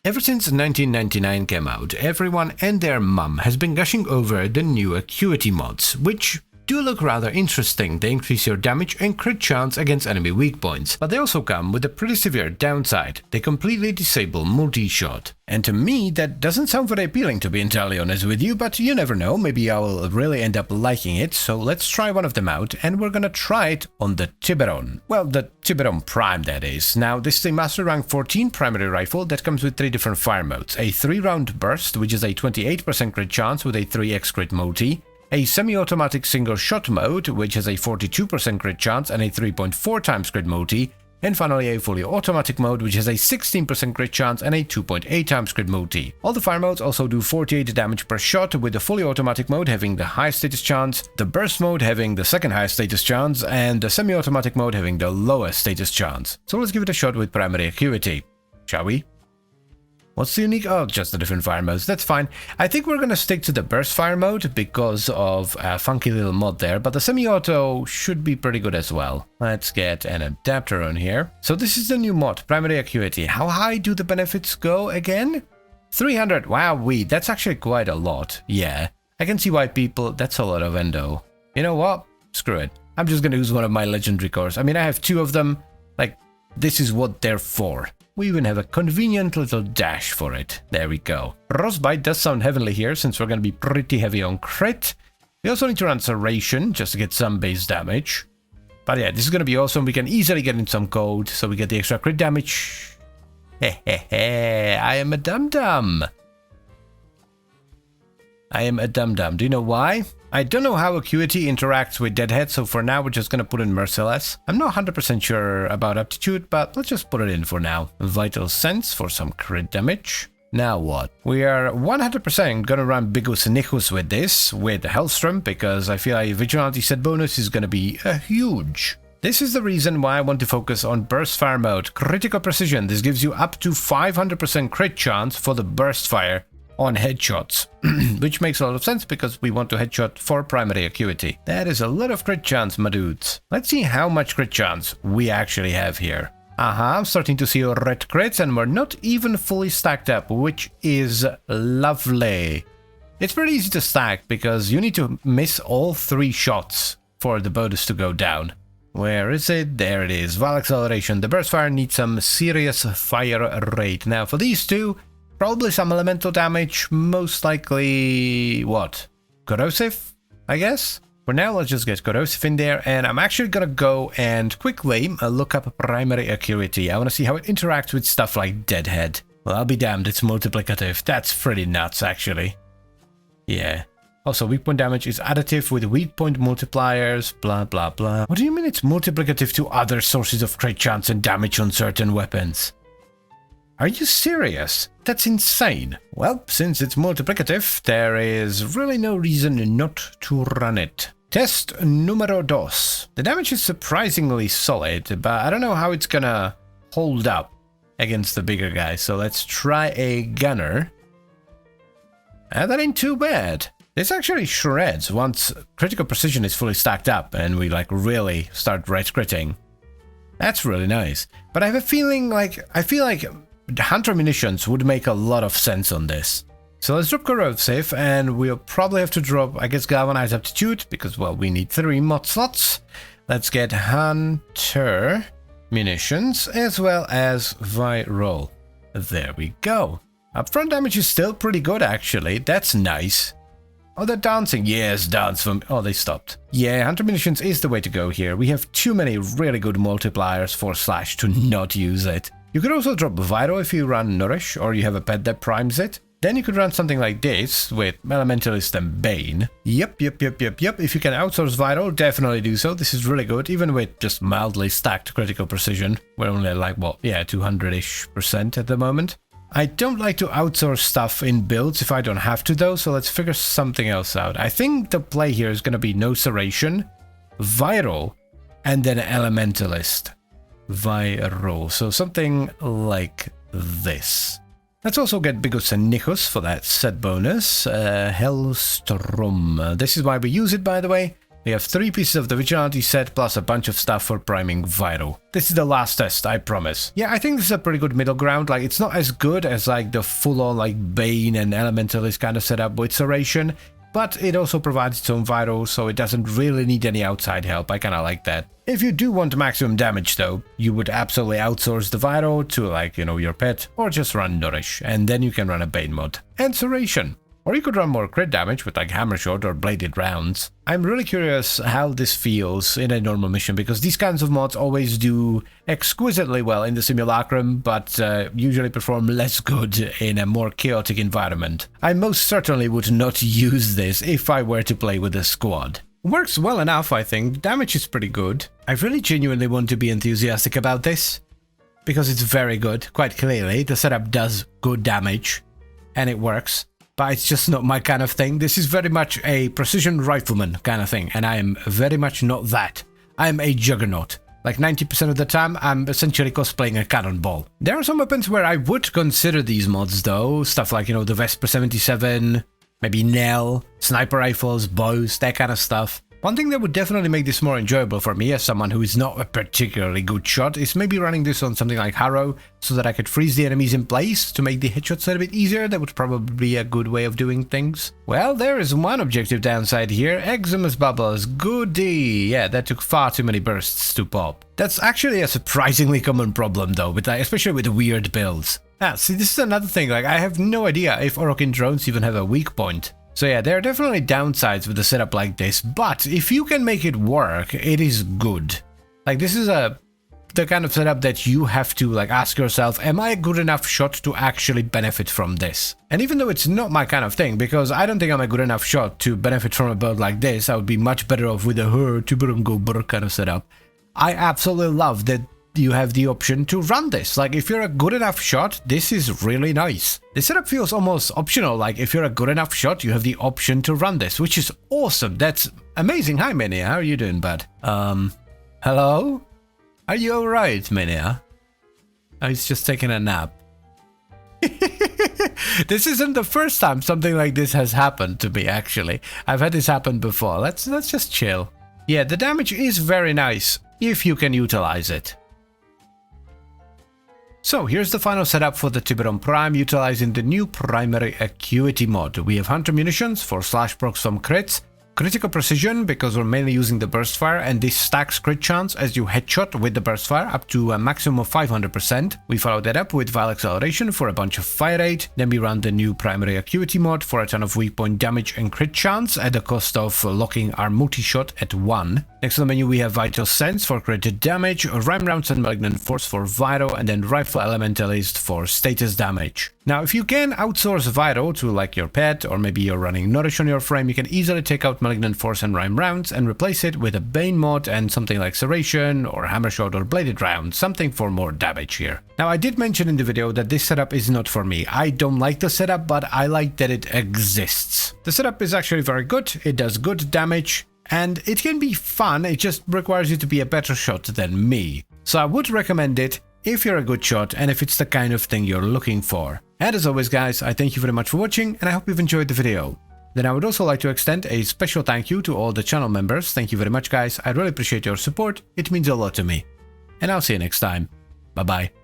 Ever since 1999 came out, everyone and their mum has been gushing over the new Acuity mods, which do look rather interesting. They increase your damage and crit chance against enemy weak points, but they also come with a pretty severe downside. They completely disable multi-shot. And to me, that doesn't sound very appealing, to be entirely honest with you, but you never know, maybe I will really end up liking it, so let's try one of them out, and we're gonna try it on the Tiberon. Well, the Tiberon Prime, that is. Now, this is a Master Rank 14 primary rifle that comes with 3 different fire modes. A 3-round burst, which is a 28% crit chance with a 3x crit multi, a semi-automatic single-shot mode, which has a 42% crit chance and a 3.4 times crit multi, and finally a fully automatic mode, which has a 16% crit chance and a 2.8 times crit multi. All the fire modes also do 48 damage per shot, with the fully automatic mode having the highest status chance, the burst mode having the second highest status chance, and the semi-automatic mode having the lowest status chance. So let's give it a shot with primary Acuity, shall we? What's the unique? Oh, just the different fire modes, that's fine. I think we're gonna stick to the burst fire mode because of a funky little mod there, but the semi-auto should be pretty good as well. Let's get an adapter on here. So this is the new mod, primary Acuity. How high do the benefits go again? 300, wowee, that's actually quite a lot. Yeah, I can see why people, that's a lot of endo. You know what? Screw it. I'm just gonna use one of my legendary cores. I mean, I have 2 of them, like, this is what they're for. We even have a convenient little dash for it. There we go. Frostbite does sound heavenly here, since we're going to be pretty heavy on crit. We also need to run Serration, just to get some base damage. But yeah, this is going to be awesome. We can easily get in some code, so we get the extra crit damage. Hehehe, I am a dum-dum. I am a dum-dum. Do you know why? I don't know how Acuity interacts with Deadhead, so for now we're just gonna put in Merciless. I'm not 100% sure about Aptitude, but let's just put it in for now. Vital Sense for some crit damage. Now what? We are 100% gonna run Bigus Nichus with this, with Hellstrom, because I feel like Vigilante set bonus is gonna be huge. This is the reason why I want to focus on Burst Fire mode. Critical Precision. This gives you up to 500% crit chance for the Burst Fire on headshots, which makes a lot of sense because we want to headshot for primary Acuity. That is a lot of crit chance, my dudes. Let's see how much crit chance we actually have here. I'm starting to see red crits and we're not even fully stacked up, which is lovely. It's pretty easy to stack because you need to miss all 3 shots for the bonus to go down. Where is it? There it is. While acceleration. The burst fire needs some serious fire rate. Now for these 2, probably some elemental damage, most likely, what? Corrosive, I guess? For now, let's just get Corrosive in there, and I'm actually gonna go and quickly look up primary Acuity. I wanna see how it interacts with stuff like Deadhead. Well, I'll be damned, it's multiplicative. That's pretty nuts, actually. Yeah. Also, weak point damage is additive with weak point multipliers, blah blah blah. What do you mean it's multiplicative to other sources of crit chance and damage on certain weapons? Are you serious? That's insane. Well, since it's multiplicative, there is really no reason not to run it. Test numero dos. The damage is surprisingly solid, but I don't know how it's gonna hold up against the bigger guys. So let's try a gunner. That ain't too bad. This actually shreds once critical precision is fully stacked up and we like really start red critting. That's really nice. But I have a feeling like, I feel like Hunter munitions would make a lot of sense on this. So let's drop Corrosive, and we'll probably have to drop, I guess, Galvanized Aptitude, because, well, we need 3 mod slots. Let's get Hunter munitions, as well as Viral. There we go. Upfront damage is still pretty good, actually. That's nice. Oh, they're dancing. Yes, dance from... Oh, they stopped. Yeah, Hunter munitions is the way to go here. We have too many really good multipliers for Slash to not use it. You could also drop Viral if you run Nourish, or you have a pet that primes it. Then you could run something like this, with Elementalist and Bane. Yep. If you can outsource Viral, definitely do so. This is really good, even with just mildly stacked critical precision. We're only like, what, yeah, 200-ish% at the moment. I don't like to outsource stuff in builds if I don't have to though, so let's figure something else out. I think the play here is going to be no Serration, Viral, and then Elementalist. Viral, so something like this. Let's also get Bigus and Nichus for that set bonus. Hellstrom. This is why we use it, by the way. We have 3 pieces of the Vigilante set plus a bunch of stuff for priming Vital. This is the last test, I promise. Yeah, I think this is a pretty good middle ground. Like, it's not as good as like the full-on like Bane and Elementalist kind of setup with Serration, but it also provides its own Vital, so it doesn't really need any outside help. I kind of like that. If you do want maximum damage though, you would absolutely outsource the Vital to like, you know, your pet, or just run Nourish, and then you can run a Bane mod. And Serration. Or you could run more crit damage with like Hammer Shot or Bladed Rounds. I'm really curious how this feels in a normal mission, because these kinds of mods always do exquisitely well in the Simulacrum, but usually perform less good in a more chaotic environment. I most certainly would not use this if I were to play with a squad. Works well enough, I think. Damage is pretty good. I really genuinely want to be enthusiastic about this, because it's very good, quite clearly. The setup does good damage, and it works. But it's just not my kind of thing. This is very much a precision rifleman kind of thing, and I am very much not that. I am a juggernaut. Like 90% of the time, I'm essentially cosplaying a cannonball. There are some weapons where I would consider these mods though. Stuff like, you know, the Vesper 77, maybe Nell, sniper rifles, bows, that kind of stuff. One thing that would definitely make this more enjoyable for me as someone who is not a particularly good shot is maybe running this on something like Harrow so that I could freeze the enemies in place to make the headshots a bit easier. That would probably be a good way of doing things. Well, there is one objective downside here. Exodus Bubbles, goodie. Yeah, that took far too many bursts to pop. That's actually a surprisingly common problem though, especially with weird builds. Ah, see, this is another thing, like I have no idea if Orokin drones even have a weak point. So yeah, there are definitely downsides with a setup like this, but if you can make it work, it is good. Like, this is the kind of setup that you have to like ask yourself, am I a good enough shot to actually benefit from this? And even though it's not my kind of thing, because I don't think I'm a good enough shot to benefit from a build like this, I would be much better off with a Tiberon go brr kind of setup. I absolutely love that you have the option to run this. Like, if you're a good enough shot, this is really nice. This setup feels almost optional, like if you're a good enough shot, you have the option to run this, which is awesome. That's amazing. Hi, Mania, how are you doing, bud? Hello? Are you alright, Mania? Oh, he's just taking a nap. This isn't the first time something like this has happened to me, actually. I've had this happen before. Let's just chill. Yeah, the damage is very nice, if you can utilize it. So here's the final setup for the Tiberon Prime, utilizing the new primary Acuity mod. We have Hunter Munitions for slash procs from crits, critical precision because we're mainly using the burst fire, and this stacks crit chance as you headshot with the burst fire up to a maximum of 500%. We follow that up with Vile Acceleration for a bunch of fire rate, then we run the new primary Acuity mod for a ton of weak point damage and crit chance at the cost of locking our multi-shot at 1. Next on the menu we have Vital Sense for crit damage, Rhyme Rounds and Malignant Force for Vital, and then Rifle Elementalist for status damage. Now, if you can outsource Vital to like your pet, or maybe you're running Nourish on your frame, you can easily take out Malignant Force and Rhyme Rounds and replace it with a Bane mod and something like Serration or Hammer Shot or Bladed Round, something for more damage here. Now, I did mention in the video that this setup is not for me. I don't like the setup, but I like that it exists. The setup is actually very good, it does good damage, and it can be fun. It just requires you to be a better shot than me. So I would recommend it if you're a good shot and if it's the kind of thing you're looking for. And as always guys, I thank you very much for watching and I hope you've enjoyed the video. Then I would also like to extend a special thank you to all the channel members. Thank you very much guys, I really appreciate your support, it means a lot to me. And I'll see you next time. Bye bye.